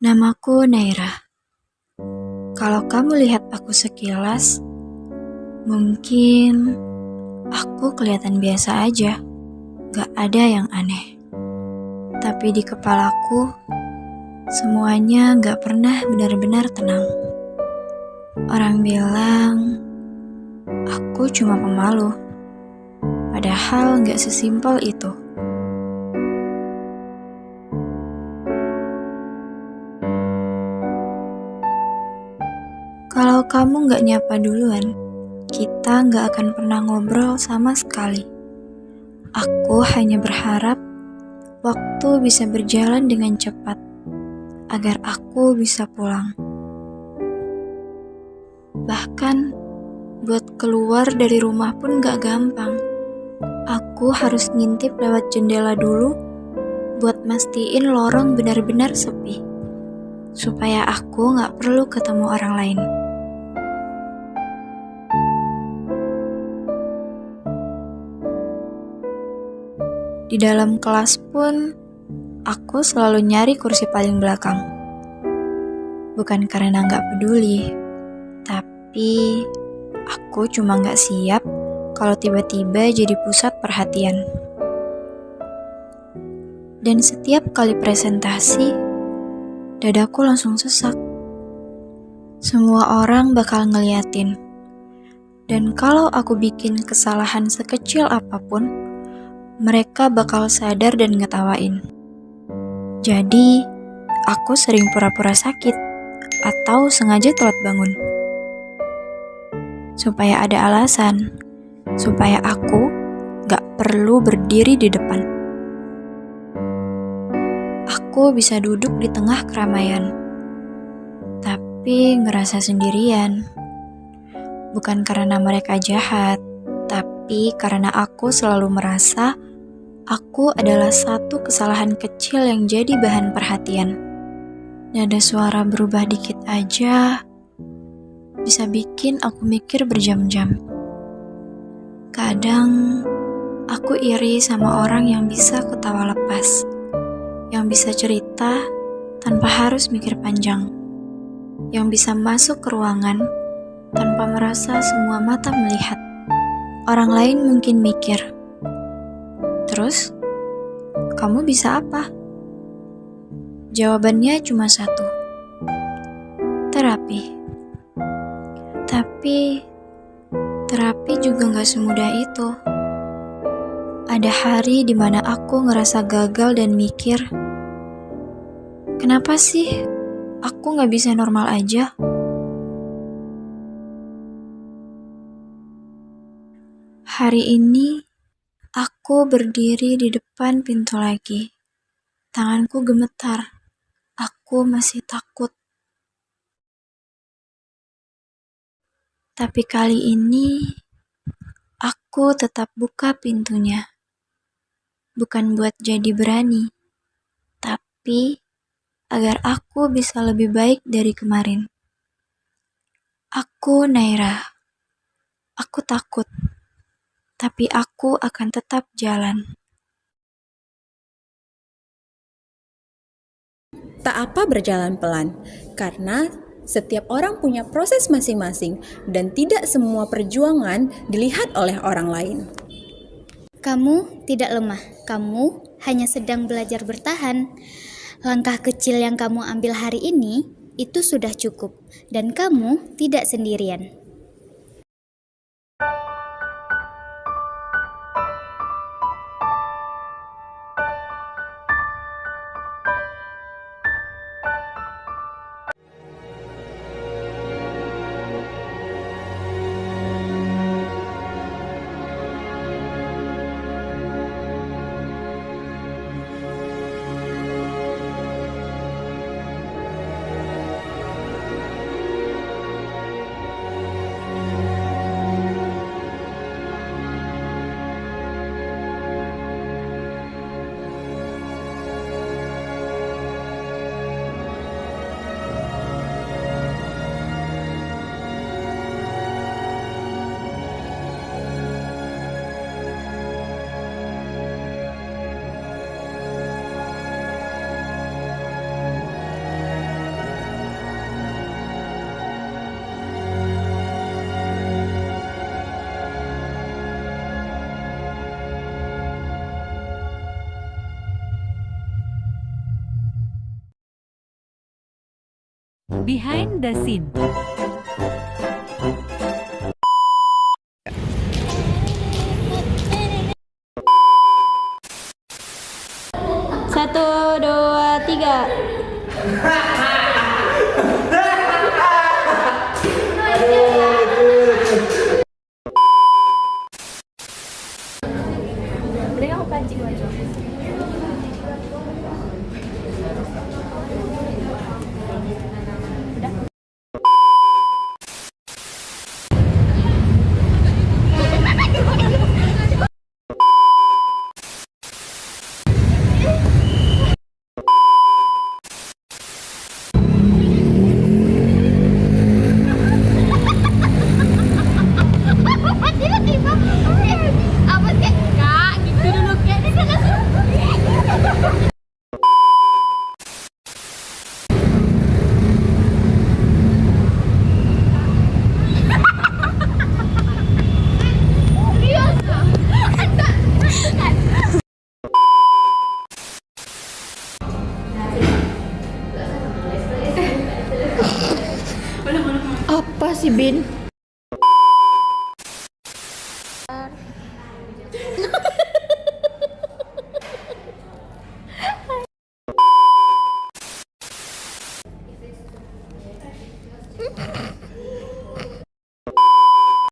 Namaku Naira. Kalau kamu lihat aku sekilas, mungkin aku kelihatan biasa aja. Gak ada yang aneh. Tapi di kepalaku, semuanya gak pernah benar-benar tenang. Orang bilang, aku cuma pemalu. Padahal gak sesimpel itu. Kalau kamu gak nyapa duluan, kita gak akan pernah ngobrol sama sekali. Aku hanya berharap waktu bisa berjalan dengan cepat, agar aku bisa pulang. Bahkan, buat keluar dari rumah pun gak gampang. Aku harus ngintip lewat jendela dulu, buat mastiin lorong benar-benar sepi, supaya aku gak perlu ketemu orang lain. Di dalam kelas pun, aku selalu nyari kursi paling belakang. Bukan karena gak peduli, tapi aku cuma gak siap kalau tiba-tiba jadi pusat perhatian. Dan setiap kali presentasi, dadaku langsung sesak. Semua orang bakal ngeliatin. Dan kalau aku bikin kesalahan sekecil apapun, mereka bakal sadar dan ngetawain. Jadi, aku sering pura-pura sakit atau sengaja telat bangun. Supaya ada alasan, supaya aku gak perlu berdiri di depan. Aku bisa duduk di tengah keramaian, tapi ngerasa sendirian. Bukan karena mereka jahat, tapi karena aku selalu merasa aku adalah satu kesalahan kecil yang jadi bahan perhatian. Nada suara berubah dikit aja bisa bikin aku mikir berjam-jam. Kadang aku iri sama orang yang bisa ketawa lepas, yang bisa cerita tanpa harus mikir panjang, yang bisa masuk ke ruangan tanpa merasa semua mata melihat. Orang lain mungkin mikir, terus, kamu bisa apa? Jawabannya cuma satu, terapi. Tapi, terapi juga gak semudah itu. Ada hari dimana aku ngerasa gagal dan mikir, kenapa sih aku gak bisa normal aja? Hari ini, aku berdiri di depan pintu lagi. Tanganku gemetar. Aku masih takut. Tapi kali ini, aku tetap buka pintunya. Bukan buat jadi berani, tapi agar aku bisa lebih baik dari kemarin. Aku Naira. Aku takut. Tapi aku akan tetap jalan. Tak apa berjalan pelan, karena setiap orang punya proses masing-masing dan tidak semua perjuangan dilihat oleh orang lain. Kamu tidak lemah, kamu hanya sedang belajar bertahan. Langkah kecil yang kamu ambil hari ini, itu sudah cukup, dan kamu tidak sendirian. Behind the scene. Satu, dua, tiga. Apa sih, Bin?